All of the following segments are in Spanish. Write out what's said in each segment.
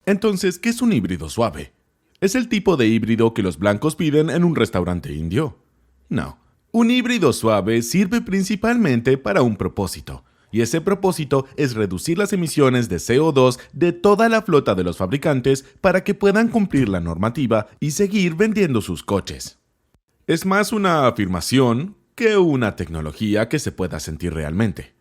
Entonces, ¿qué es un híbrido suave? ¿Es el tipo de híbrido que los blancos piden en un restaurante indio? No. Un híbrido suave sirve principalmente para un propósito, y ese propósito es reducir las emisiones de CO2 de toda la flota de los fabricantes para que puedan cumplir la normativa y seguir vendiendo sus coches. Es más una afirmación que una tecnología que se pueda sentir realmente.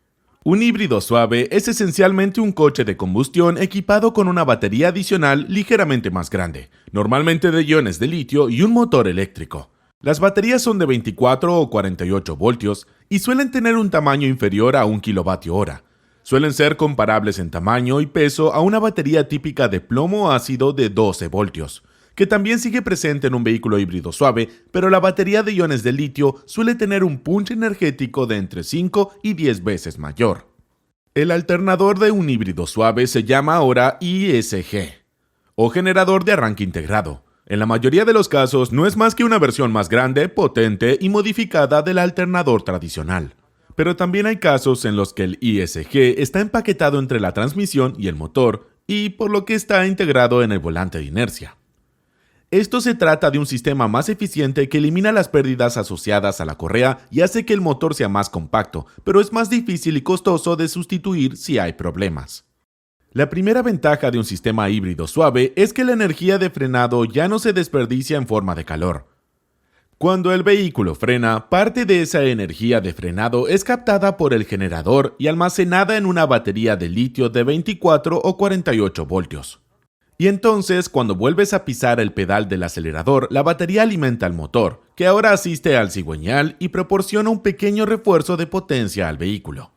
Un híbrido suave es esencialmente un coche de combustión equipado con una batería adicional ligeramente más grande, normalmente de iones de litio y un motor eléctrico. Las baterías son de 24 o 48 voltios y suelen tener un tamaño inferior a 1 kilovatio hora. Suelen ser comparables en tamaño y peso a una batería típica de plomo ácido de 12 voltios, que también sigue presente en un vehículo híbrido suave, pero la batería de iones de litio suele tener un punch energético de entre 5 y 10 veces mayor. El alternador de un híbrido suave se llama ahora ISG, o generador de arranque integrado. En la mayoría de los casos no es más que una versión más grande, potente y modificada del alternador tradicional. Pero también hay casos en los que el ISG está empaquetado entre la transmisión y el motor, y por lo que está integrado en el volante de inercia. Esto se trata de un sistema más eficiente que elimina las pérdidas asociadas a la correa y hace que el motor sea más compacto, pero es más difícil y costoso de sustituir si hay problemas. La primera ventaja de un sistema híbrido suave es que la energía de frenado ya no se desperdicia en forma de calor. Cuando el vehículo frena, parte de esa energía de frenado es captada por el generador y almacenada en una batería de litio de 24 o 48 voltios. Y entonces, cuando vuelves a pisar el pedal del acelerador, la batería alimenta el motor, que ahora asiste al cigüeñal y proporciona un pequeño refuerzo de potencia al vehículo.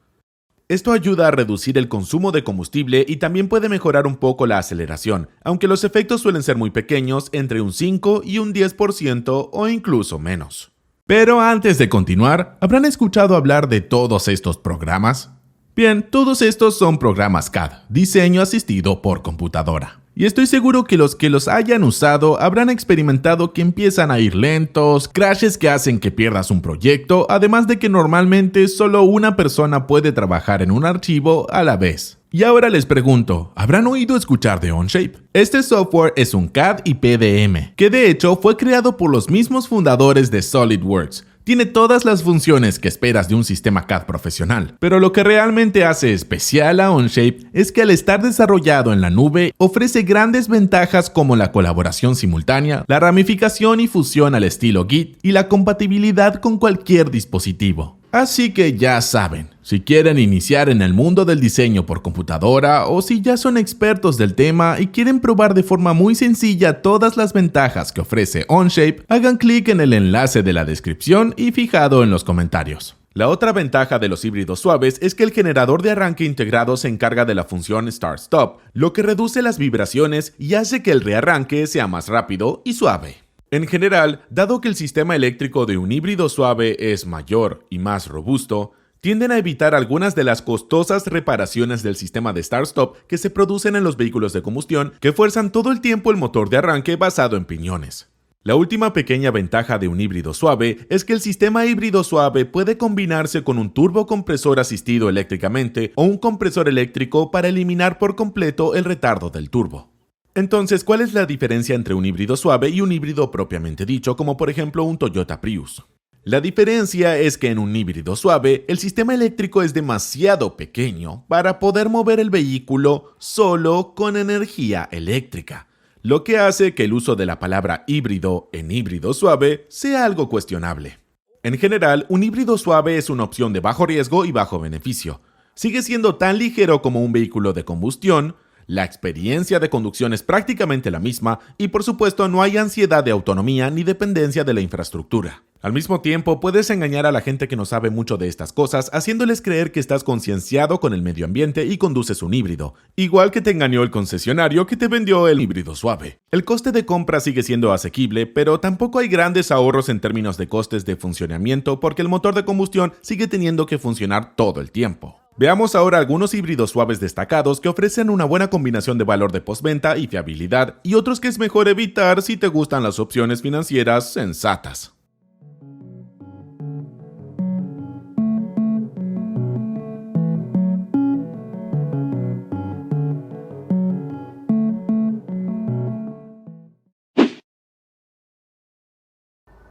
Esto ayuda a reducir el consumo de combustible y también puede mejorar un poco la aceleración, aunque los efectos suelen ser muy pequeños, entre un 5 y un 10% o incluso menos. Pero antes de continuar, ¿habrán escuchado hablar de todos estos programas? Bien, todos estos son programas CAD, diseño asistido por computadora. Y estoy seguro que los hayan usado habrán experimentado que empiezan a ir lentos, crashes que hacen que pierdas un proyecto, además de que normalmente solo una persona puede trabajar en un archivo a la vez. Y ahora les pregunto, ¿habrán oído escuchar de Onshape? Este software es un CAD y PDM, que de hecho fue creado por los mismos fundadores de SolidWorks. Tiene todas las funciones que esperas de un sistema CAD profesional, pero lo que realmente hace especial a Onshape es que al estar desarrollado en la nube, ofrece grandes ventajas como la colaboración simultánea, la ramificación y fusión al estilo Git y la compatibilidad con cualquier dispositivo. Así que ya saben, si quieren iniciar en el mundo del diseño por computadora o si ya son expertos del tema y quieren probar de forma muy sencilla todas las ventajas que ofrece Onshape, hagan clic en el enlace de la descripción y fijado en los comentarios. La otra ventaja de los híbridos suaves es que el generador de arranque integrado se encarga de la función Start-Stop, lo que reduce las vibraciones y hace que el rearranque sea más rápido y suave. En general, dado que el sistema eléctrico de un híbrido suave es mayor y más robusto, tienden a evitar algunas de las costosas reparaciones del sistema de Start-Stop que se producen en los vehículos de combustión que fuerzan todo el tiempo el motor de arranque basado en piñones. La última pequeña ventaja de un híbrido suave es que el sistema híbrido suave puede combinarse con un turbocompresor asistido eléctricamente o un compresor eléctrico para eliminar por completo el retardo del turbo. Entonces, ¿cuál es la diferencia entre un híbrido suave y un híbrido propiamente dicho, como por ejemplo un Toyota Prius? La diferencia es que en un híbrido suave, el sistema eléctrico es demasiado pequeño para poder mover el vehículo solo con energía eléctrica, lo que hace que el uso de la palabra híbrido en híbrido suave sea algo cuestionable. En general, un híbrido suave es una opción de bajo riesgo y bajo beneficio. Sigue siendo tan ligero como un vehículo de combustión. La experiencia de conducción es prácticamente la misma y por supuesto no hay ansiedad de autonomía ni dependencia de la infraestructura. Al mismo tiempo, puedes engañar a la gente que no sabe mucho de estas cosas haciéndoles creer que estás concienciado con el medio ambiente y conduces un híbrido, igual que te engañó el concesionario que te vendió el híbrido suave. El coste de compra sigue siendo asequible, pero tampoco hay grandes ahorros en términos de costes de funcionamiento porque el motor de combustión sigue teniendo que funcionar todo el tiempo. Veamos ahora algunos híbridos suaves destacados que ofrecen una buena combinación de valor de postventa y fiabilidad, y otros que es mejor evitar si te gustan las opciones financieras sensatas.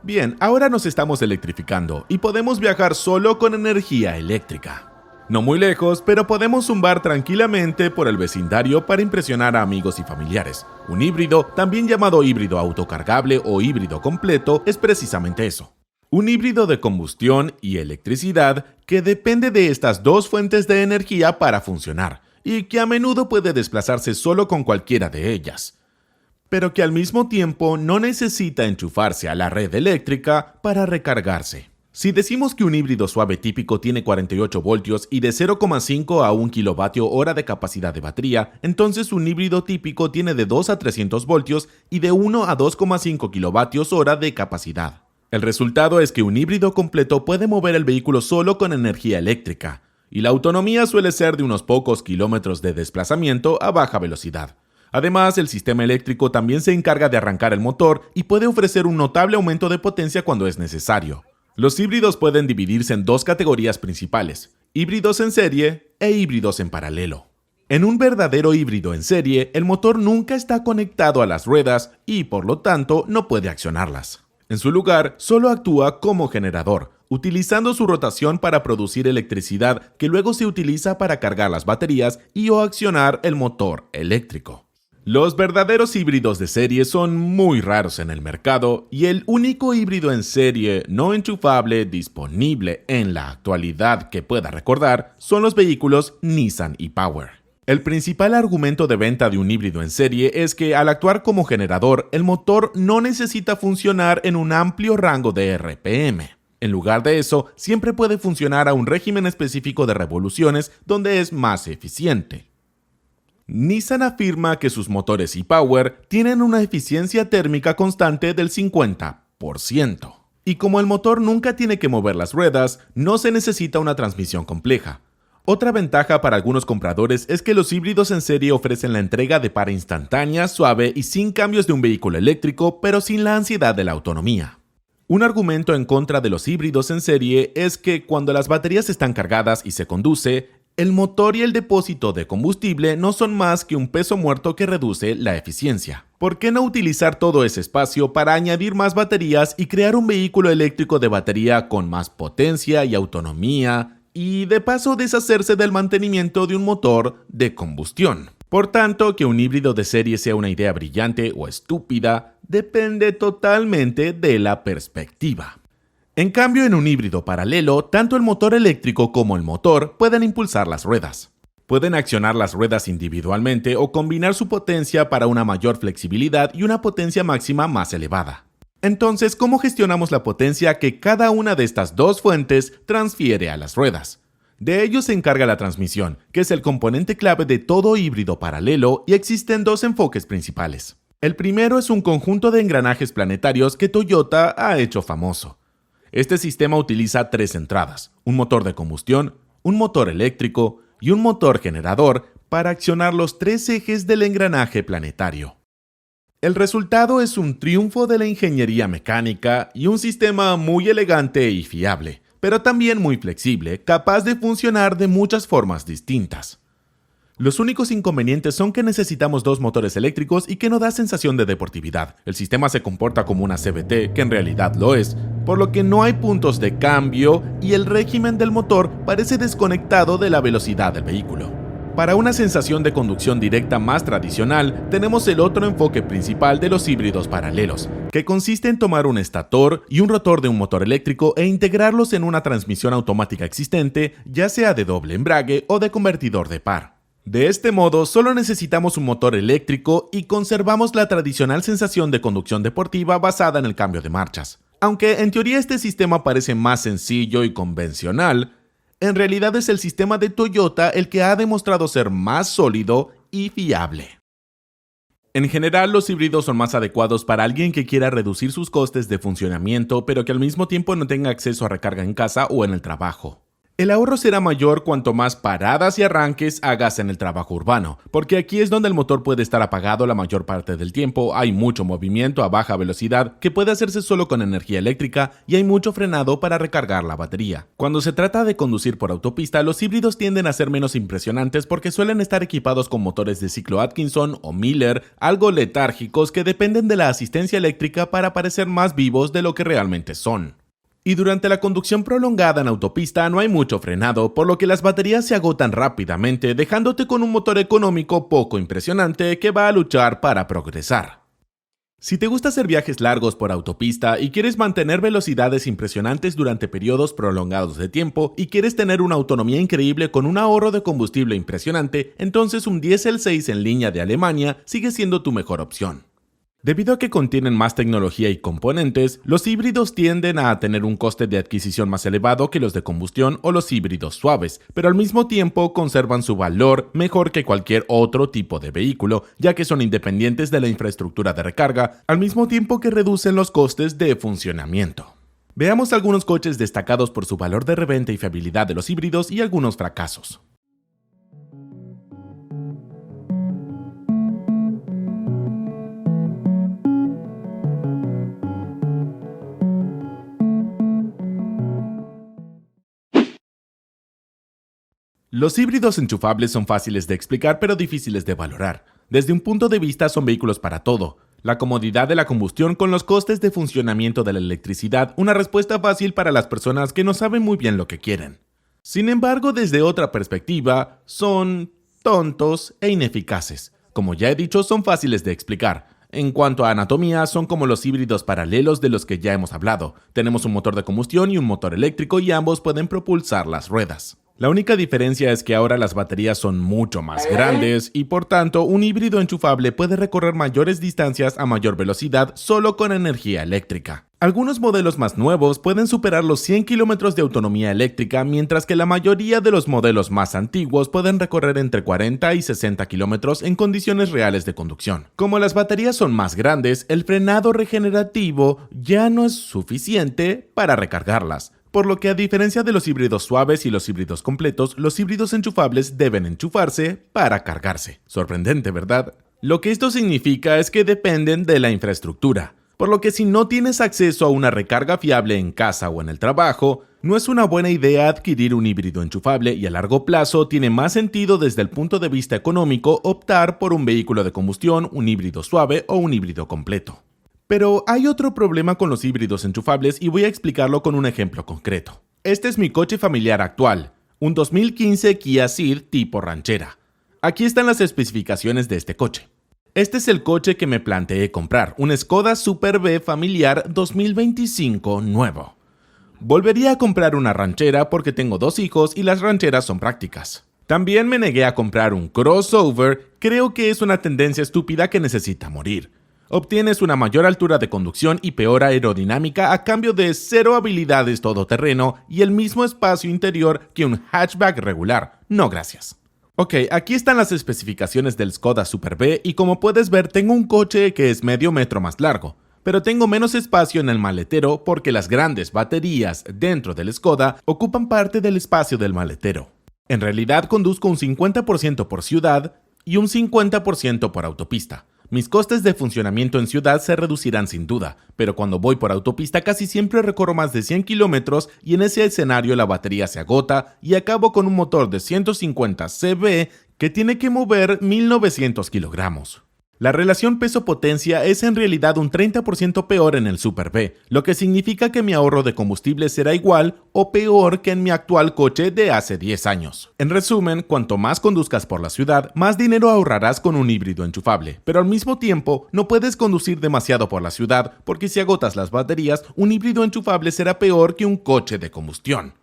Bien, ahora nos estamos electrificando y podemos viajar solo con energía eléctrica. No muy lejos, pero podemos zumbar tranquilamente por el vecindario para impresionar a amigos y familiares. Un híbrido, también llamado híbrido autocargable o híbrido completo, es precisamente eso. Un híbrido de combustión y electricidad que depende de estas dos fuentes de energía para funcionar, y que a menudo puede desplazarse solo con cualquiera de ellas, pero que al mismo tiempo no necesita enchufarse a la red eléctrica para recargarse. Si decimos que un híbrido suave típico tiene 48 voltios y de 0,5 a 1 kWh de capacidad de batería, entonces un híbrido típico tiene de 2 a 300 voltios y de 1 a 2,5 kWh de capacidad. El resultado es que un híbrido completo puede mover el vehículo solo con energía eléctrica, y la autonomía suele ser de unos pocos kilómetros de desplazamiento a baja velocidad. Además, el sistema eléctrico también se encarga de arrancar el motor y puede ofrecer un notable aumento de potencia cuando es necesario. Los híbridos pueden dividirse en dos categorías principales: híbridos en serie e híbridos en paralelo. En un verdadero híbrido en serie, el motor nunca está conectado a las ruedas y, por lo tanto, no puede accionarlas. En su lugar, solo actúa como generador, utilizando su rotación para producir electricidad que luego se utiliza para cargar las baterías y o accionar el motor eléctrico. Los verdaderos híbridos de serie son muy raros en el mercado y el único híbrido en serie no enchufable disponible en la actualidad que pueda recordar son los vehículos Nissan e-Power. El principal argumento de venta de un híbrido en serie es que al actuar como generador, el motor no necesita funcionar en un amplio rango de RPM. En lugar de eso, siempre puede funcionar a un régimen específico de revoluciones donde es más eficiente. Nissan afirma que sus motores e-Power tienen una eficiencia térmica constante del 50%. Y como el motor nunca tiene que mover las ruedas, no se necesita una transmisión compleja. Otra ventaja para algunos compradores es que los híbridos en serie ofrecen la entrega de par instantánea, suave y sin cambios de un vehículo eléctrico, pero sin la ansiedad de la autonomía. Un argumento en contra de los híbridos en serie es que cuando las baterías están cargadas y se conduce, el motor y el depósito de combustible no son más que un peso muerto que reduce la eficiencia. ¿Por qué no utilizar todo ese espacio para añadir más baterías y crear un vehículo eléctrico de batería con más potencia y autonomía, y de paso deshacerse del mantenimiento de un motor de combustión? Por tanto, que un híbrido de serie sea una idea brillante o estúpida depende totalmente de la perspectiva. En cambio, en un híbrido paralelo, tanto el motor eléctrico como el motor pueden impulsar las ruedas. Pueden accionar las ruedas individualmente o combinar su potencia para una mayor flexibilidad y una potencia máxima más elevada. Entonces, ¿cómo gestionamos la potencia que cada una de estas dos fuentes transfiere a las ruedas? De ello se encarga la transmisión, que es el componente clave de todo híbrido paralelo, y existen dos enfoques principales. El primero es un conjunto de engranajes planetarios que Toyota ha hecho famoso. Este sistema utiliza tres entradas: un motor de combustión, un motor eléctrico y un motor generador para accionar los tres ejes del engranaje planetario. El resultado es un triunfo de la ingeniería mecánica y un sistema muy elegante y fiable, pero también muy flexible, capaz de funcionar de muchas formas distintas. Los únicos inconvenientes son que necesitamos dos motores eléctricos y que no da sensación de deportividad. El sistema se comporta como una CVT, que en realidad lo es, por lo que no hay puntos de cambio y el régimen del motor parece desconectado de la velocidad del vehículo. Para una sensación de conducción directa más tradicional, tenemos el otro enfoque principal de los híbridos paralelos, que consiste en tomar un estator y un rotor de un motor eléctrico e integrarlos en una transmisión automática existente, ya sea de doble embrague o de convertidor de par. De este modo, solo necesitamos un motor eléctrico y conservamos la tradicional sensación de conducción deportiva basada en el cambio de marchas. Aunque en teoría este sistema parece más sencillo y convencional, en realidad es el sistema de Toyota el que ha demostrado ser más sólido y fiable. En general, los híbridos son más adecuados para alguien que quiera reducir sus costes de funcionamiento, pero que al mismo tiempo no tenga acceso a recarga en casa o en el trabajo. El ahorro será mayor cuanto más paradas y arranques hagas en el trabajo urbano, porque aquí es donde el motor puede estar apagado la mayor parte del tiempo, hay mucho movimiento a baja velocidad que puede hacerse solo con energía eléctrica y hay mucho frenado para recargar la batería. Cuando se trata de conducir por autopista, los híbridos tienden a ser menos impresionantes porque suelen estar equipados con motores de ciclo Atkinson o Miller, algo letárgicos que dependen de la asistencia eléctrica para parecer más vivos de lo que realmente son. Y durante la conducción prolongada en autopista no hay mucho frenado, por lo que las baterías se agotan rápidamente, dejándote con un motor económico poco impresionante que va a luchar para progresar. Si te gusta hacer viajes largos por autopista y quieres mantener velocidades impresionantes durante periodos prolongados de tiempo y quieres tener una autonomía increíble con un ahorro de combustible impresionante, entonces un Diesel 6 en línea de Alemania sigue siendo tu mejor opción. Debido a que contienen más tecnología y componentes, los híbridos tienden a tener un coste de adquisición más elevado que los de combustión o los híbridos suaves, pero al mismo tiempo conservan su valor mejor que cualquier otro tipo de vehículo, ya que son independientes de la infraestructura de recarga, al mismo tiempo que reducen los costes de funcionamiento. Veamos algunos coches destacados por su valor de reventa y fiabilidad de los híbridos y algunos fracasos. Los híbridos enchufables son fáciles de explicar pero difíciles de valorar. Desde un punto de vista son vehículos para todo. La comodidad de la combustión con los costes de funcionamiento de la electricidad, una respuesta fácil para las personas que no saben muy bien lo que quieren. Sin embargo, desde otra perspectiva, son tontos e ineficaces. Como ya he dicho, son fáciles de explicar. En cuanto a anatomía, son como los híbridos paralelos de los que ya hemos hablado. Tenemos un motor de combustión y un motor eléctrico y ambos pueden propulsar las ruedas. La única diferencia es que ahora las baterías son mucho más grandes y por tanto un híbrido enchufable puede recorrer mayores distancias a mayor velocidad solo con energía eléctrica. Algunos modelos más nuevos pueden superar los 100 kilómetros de autonomía eléctrica, mientras que la mayoría de los modelos más antiguos pueden recorrer entre 40 y 60 kilómetros en condiciones reales de conducción. Como las baterías son más grandes, el frenado regenerativo ya no es suficiente para recargarlas. Por lo que a diferencia de los híbridos suaves y los híbridos completos, los híbridos enchufables deben enchufarse para cargarse. Sorprendente, ¿verdad? Lo que esto significa es que dependen de la infraestructura. Por lo que si no tienes acceso a una recarga fiable en casa o en el trabajo, no es una buena idea adquirir un híbrido enchufable y a largo plazo tiene más sentido desde el punto de vista económico optar por un vehículo de combustión, un híbrido suave o un híbrido completo. Pero hay otro problema con los híbridos enchufables y voy a explicarlo con un ejemplo concreto. Este es mi coche familiar actual, un 2015 Kia Ceed tipo ranchera. Aquí están las especificaciones de este coche. Este es el coche que me planteé comprar, un Skoda Super B familiar 2025 nuevo. Volvería a comprar una ranchera porque tengo 2 hijos y las rancheras son prácticas. También me negué a comprar un crossover, creo que es una tendencia estúpida que necesita morir. Obtienes una mayor altura de conducción y peor aerodinámica a cambio de 0 habilidades todoterreno y el mismo espacio interior que un hatchback regular. No gracias. Ok, aquí están las especificaciones del Skoda Super B y como puedes ver tengo un coche que es medio metro más largo, pero tengo menos espacio en el maletero porque las grandes baterías dentro del Skoda ocupan parte del espacio del maletero. En realidad conduzco un 50% por ciudad y un 50% por autopista. Mis costes de funcionamiento en ciudad se reducirán sin duda, pero cuando voy por autopista casi siempre recorro más de 100 kilómetros y en ese escenario la batería se agota y acabo con un motor de 150 cb que tiene que mover 1900 kilogramos. La relación peso-potencia es en realidad un 30% peor en el Super B, lo que significa que mi ahorro de combustible será igual o peor que en mi actual coche de hace 10 años. En resumen, cuanto más conduzcas por la ciudad, más dinero ahorrarás con un híbrido enchufable, pero al mismo tiempo no puedes conducir demasiado por la ciudad porque si agotas las baterías, un híbrido enchufable será peor que un coche de combustión.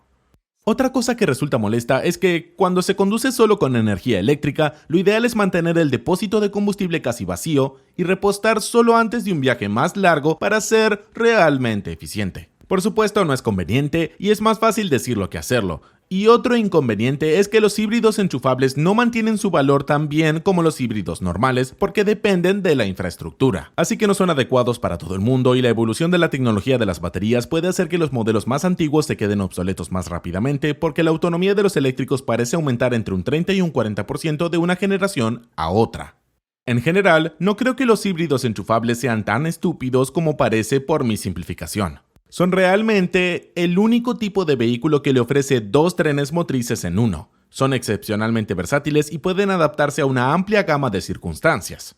Otra cosa que resulta molesta es que cuando se conduce solo con energía eléctrica, lo ideal es mantener el depósito de combustible casi vacío y repostar solo antes de un viaje más largo para ser realmente eficiente. Por supuesto, no es conveniente y es más fácil decirlo que hacerlo. Y otro inconveniente es que los híbridos enchufables no mantienen su valor tan bien como los híbridos normales porque dependen de la infraestructura. Así que no son adecuados para todo el mundo y la evolución de la tecnología de las baterías puede hacer que los modelos más antiguos se queden obsoletos más rápidamente porque la autonomía de los eléctricos parece aumentar entre un 30 y un 40% de una generación a otra. En general, no creo que los híbridos enchufables sean tan estúpidos como parece por mi simplificación. Son realmente el único tipo de vehículo que le ofrece dos trenes motrices en uno. Son excepcionalmente versátiles y pueden adaptarse a una amplia gama de circunstancias.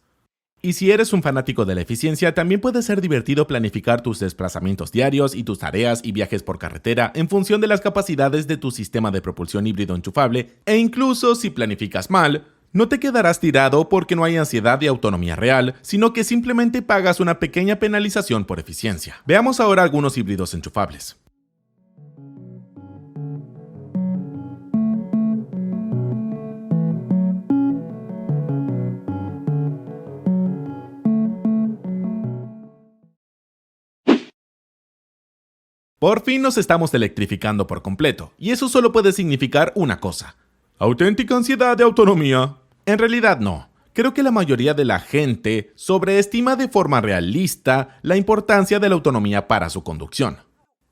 Y si eres un fanático de la eficiencia, también puede ser divertido planificar tus desplazamientos diarios y tus tareas y viajes por carretera en función de las capacidades de tu sistema de propulsión híbrido enchufable, e incluso si planificas mal, no te quedarás tirado porque no hay ansiedad de autonomía real, sino que simplemente pagas una pequeña penalización por eficiencia. Veamos ahora algunos híbridos enchufables. Por fin nos estamos electrificando por completo, y eso solo puede significar una cosa: auténtica ansiedad de autonomía. En realidad no. Creo que la mayoría de la gente sobreestima de forma realista la importancia de la autonomía para su conducción.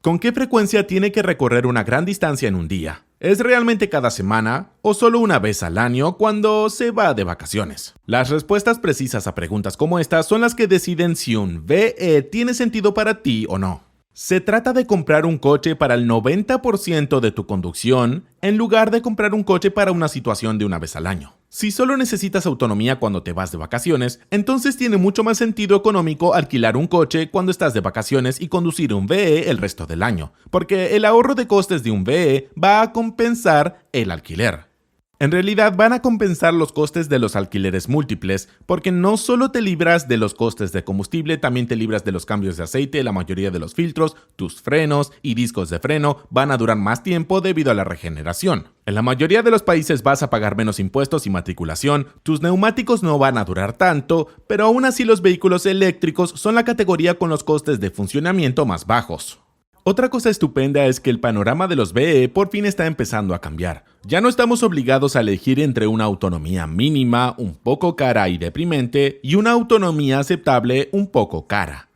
¿Con qué frecuencia tiene que recorrer una gran distancia en un día? ¿Es realmente cada semana o solo una vez al año cuando se va de vacaciones? Las respuestas precisas a preguntas como estas son las que deciden si un VE tiene sentido para ti o no. Se trata de comprar un coche para el 90% de tu conducción en lugar de comprar un coche para una situación de una vez al año. Si solo necesitas autonomía cuando te vas de vacaciones, entonces tiene mucho más sentido económico alquilar un coche cuando estás de vacaciones y conducir un VE el resto del año, porque el ahorro de costes de un VE va a compensar el alquiler. En realidad van a compensar los costes de los alquileres múltiples, porque no solo te libras de los costes de combustible, también te libras de los cambios de aceite, la mayoría de los filtros, tus frenos y discos de freno van a durar más tiempo debido a la regeneración. En la mayoría de los países vas a pagar menos impuestos y matriculación, tus neumáticos no van a durar tanto, pero aún así los vehículos eléctricos son la categoría con los costes de funcionamiento más bajos. Otra cosa estupenda es que el panorama de los VE por fin está empezando a cambiar. Ya no estamos obligados a elegir entre una autonomía mínima, un poco cara y deprimente, y una autonomía aceptable, un poco cara.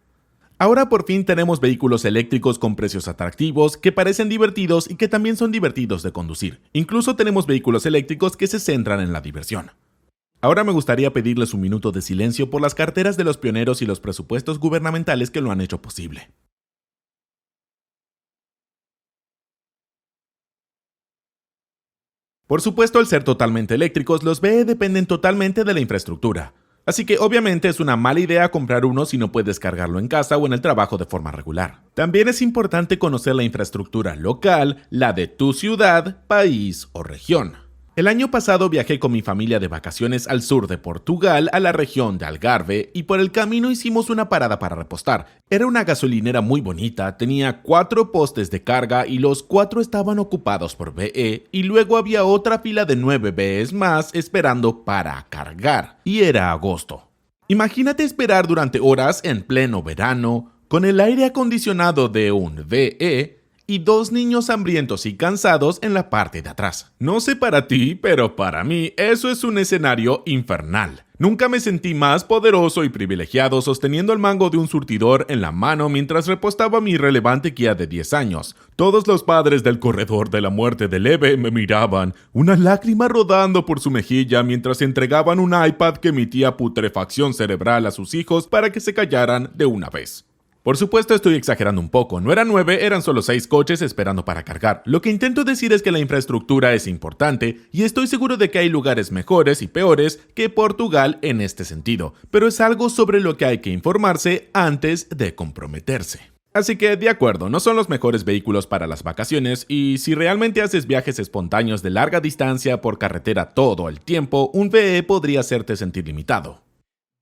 Ahora por fin tenemos vehículos eléctricos con precios atractivos, que parecen divertidos y que también son divertidos de conducir. Incluso tenemos vehículos eléctricos que se centran en la diversión. Ahora me gustaría pedirles un minuto de silencio por las carteras de los pioneros y los presupuestos gubernamentales que lo han hecho posible. Por supuesto, al ser totalmente eléctricos, los VE dependen totalmente de la infraestructura. Así que obviamente es una mala idea comprar uno si no puedes cargarlo en casa o en el trabajo de forma regular. También es importante conocer la infraestructura local, la de tu ciudad, país o región. El año pasado viajé con mi familia de vacaciones al sur de Portugal, a la región de Algarve, y por el camino hicimos una parada para repostar. Era una gasolinera muy bonita, tenía 4 postes de carga y los 4 estaban ocupados por VE, y luego había otra fila de 9 VEs más esperando para cargar, y era agosto. Imagínate esperar durante horas en pleno verano, con el aire acondicionado de un VE, y 2 niños hambrientos y cansados en la parte de atrás. No sé para ti, pero para mí eso es un escenario infernal. Nunca me sentí más poderoso y privilegiado sosteniendo el mango de un surtidor en la mano mientras repostaba mi irrelevante Kia de 10 años. Todos los padres del corredor de la muerte de Leve me miraban, una lágrima rodando por su mejilla mientras entregaban un iPad que emitía putrefacción cerebral a sus hijos para que se callaran de una vez. Por supuesto estoy exagerando un poco, no eran 9, eran solo 6 coches esperando para cargar. Lo que intento decir es que la infraestructura es importante y estoy seguro de que hay lugares mejores y peores que Portugal en este sentido, pero es algo sobre lo que hay que informarse antes de comprometerse. Así que, de acuerdo, no son los mejores vehículos para las vacaciones y si realmente haces viajes espontáneos de larga distancia por carretera todo el tiempo, un VE podría hacerte sentir limitado.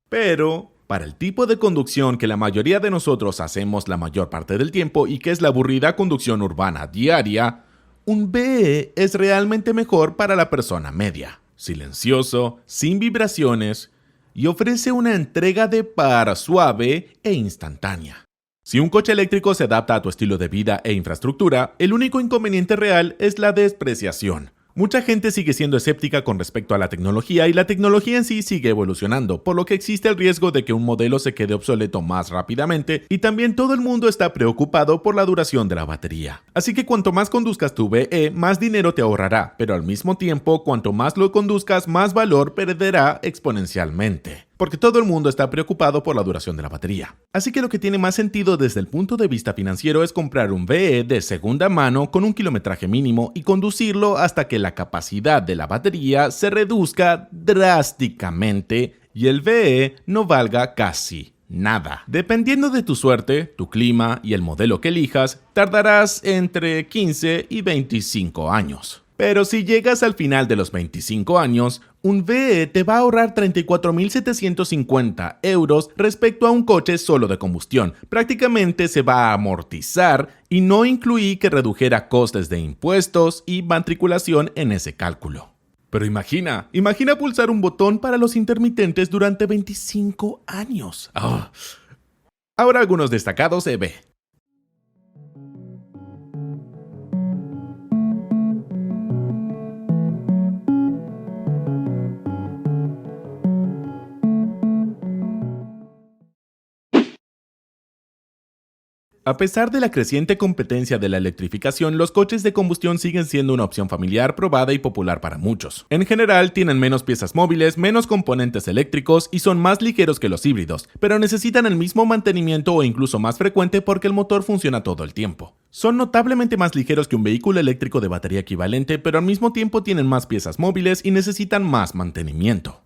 Pero para el tipo de conducción que la mayoría de nosotros hacemos la mayor parte del tiempo y que es la aburrida conducción urbana diaria, un VE es realmente mejor para la persona media. Silencioso, sin vibraciones y ofrece una entrega de par suave e instantánea. Si un coche eléctrico se adapta a tu estilo de vida e infraestructura, el único inconveniente real es la despreciación. Mucha gente sigue siendo escéptica con respecto a la tecnología y la tecnología en sí sigue evolucionando, por lo que existe el riesgo de que un modelo se quede obsoleto más rápidamente y también todo el mundo está preocupado por la duración de la batería. Así que cuanto más conduzcas tu VE, más dinero te ahorrará, pero al mismo tiempo, cuanto más lo conduzcas, más valor perderá exponencialmente. Porque todo el mundo está preocupado por la duración de la batería. Así que lo que tiene más sentido desde el punto de vista financiero es comprar un VE de segunda mano con un kilometraje mínimo y conducirlo hasta que la capacidad de la batería se reduzca drásticamente y el VE no valga casi nada. Dependiendo de tu suerte, tu clima y el modelo que elijas, tardarás entre 15 y 25 años. Pero si llegas al final de los 25 años, un VE te va a ahorrar 34.750 euros respecto a un coche solo de combustión. Prácticamente se va a amortizar y no incluí que redujera costes de impuestos y matriculación en ese cálculo. Pero imagina pulsar un botón para los intermitentes durante 25 años. Ahora algunos destacados EV. A pesar de la creciente competencia de la electrificación, los coches de combustión siguen siendo una opción familiar, probada y popular para muchos. En general, tienen menos piezas móviles, menos componentes eléctricos y son más ligeros que los híbridos, pero necesitan el mismo mantenimiento o incluso más frecuente porque el motor funciona todo el tiempo. Son notablemente más ligeros que un vehículo eléctrico de batería equivalente, pero al mismo tiempo tienen más piezas móviles y necesitan más mantenimiento.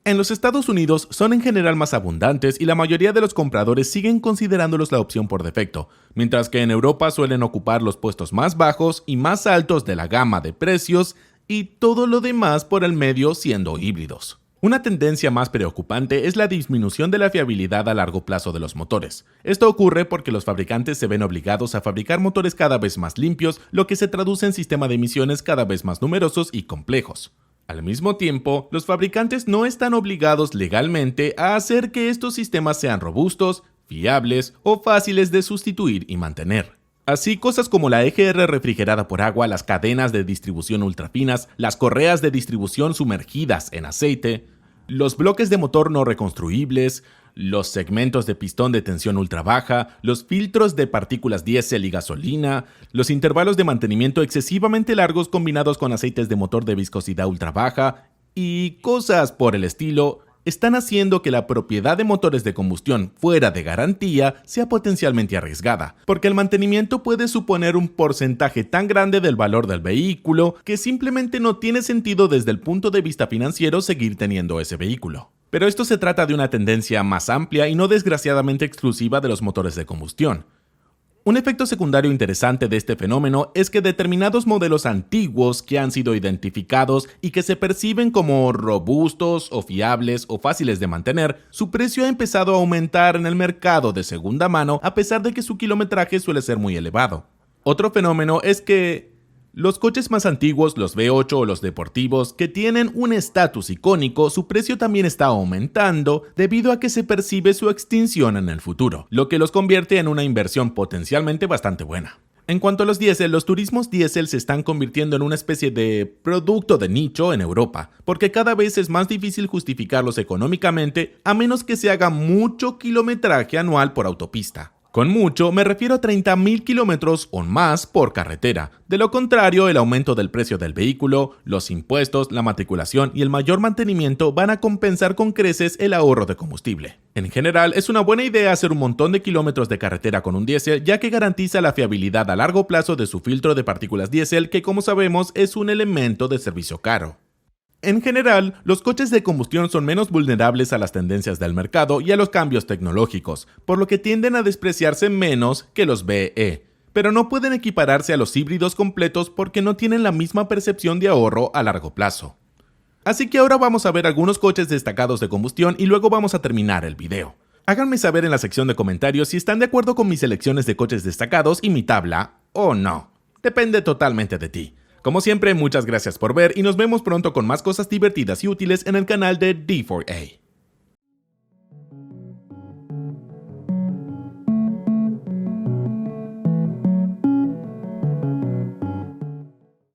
En los Estados Unidos son en general más abundantes y la mayoría de los compradores siguen considerándolos la opción por defecto, mientras que en Europa suelen ocupar los puestos más bajos y más altos de la gama de precios y todo lo demás por el medio siendo híbridos. Una tendencia más preocupante es la disminución de la fiabilidad a largo plazo de los motores. Esto ocurre porque los fabricantes se ven obligados a fabricar motores cada vez más limpios, lo que se traduce en sistemas de emisiones cada vez más numerosos y complejos. Al mismo tiempo, los fabricantes no están obligados legalmente a hacer que estos sistemas sean robustos, fiables o fáciles de sustituir y mantener. Así, cosas como la EGR refrigerada por agua, las cadenas de distribución ultrafinas, las correas de distribución sumergidas en aceite, los bloques de motor no reconstruibles, los segmentos de pistón de tensión ultra baja, los filtros de partículas diésel y gasolina, los intervalos de mantenimiento excesivamente largos combinados con aceites de motor de viscosidad ultra baja y cosas por el estilo, están haciendo que la propiedad de motores de combustión fuera de garantía sea potencialmente arriesgada, porque el mantenimiento puede suponer un porcentaje tan grande del valor del vehículo que simplemente no tiene sentido desde el punto de vista financiero seguir teniendo ese vehículo. Pero esto se trata de una tendencia más amplia y no desgraciadamente exclusiva de los motores de combustión. Un efecto secundario interesante de este fenómeno es que determinados modelos antiguos que han sido identificados y que se perciben como robustos o fiables o fáciles de mantener, su precio ha empezado a aumentar en el mercado de segunda mano a pesar de que su kilometraje suele ser muy elevado. Otro fenómeno es que los coches más antiguos, los V8 o los deportivos, que tienen un estatus icónico, su precio también está aumentando debido a que se percibe su extinción en el futuro, lo que los convierte en una inversión potencialmente bastante buena. En cuanto a los diésel, los turismos diésel se están convirtiendo en una especie de producto de nicho en Europa, porque cada vez es más difícil justificarlos económicamente a menos que se haga mucho kilometraje anual por autopista. Con mucho me refiero a 30.000 kilómetros o más por carretera. De lo contrario, el aumento del precio del vehículo, los impuestos, la matriculación y el mayor mantenimiento van a compensar con creces el ahorro de combustible. En general, es una buena idea hacer un montón de kilómetros de carretera con un diésel, ya que garantiza la fiabilidad a largo plazo de su filtro de partículas diésel, que como sabemos es un elemento de servicio caro. En general, los coches de combustión son menos vulnerables a las tendencias del mercado y a los cambios tecnológicos, por lo que tienden a despreciarse menos que los VE, pero no pueden equipararse a los híbridos completos porque no tienen la misma percepción de ahorro a largo plazo. Así que ahora vamos a ver algunos coches destacados de combustión y luego vamos a terminar el video. Háganme saber en la sección de comentarios si están de acuerdo con mis selecciones de coches destacados y mi tabla o no. Depende totalmente de ti. Como siempre, muchas gracias por ver y nos vemos pronto con más cosas divertidas y útiles en el canal de D4A.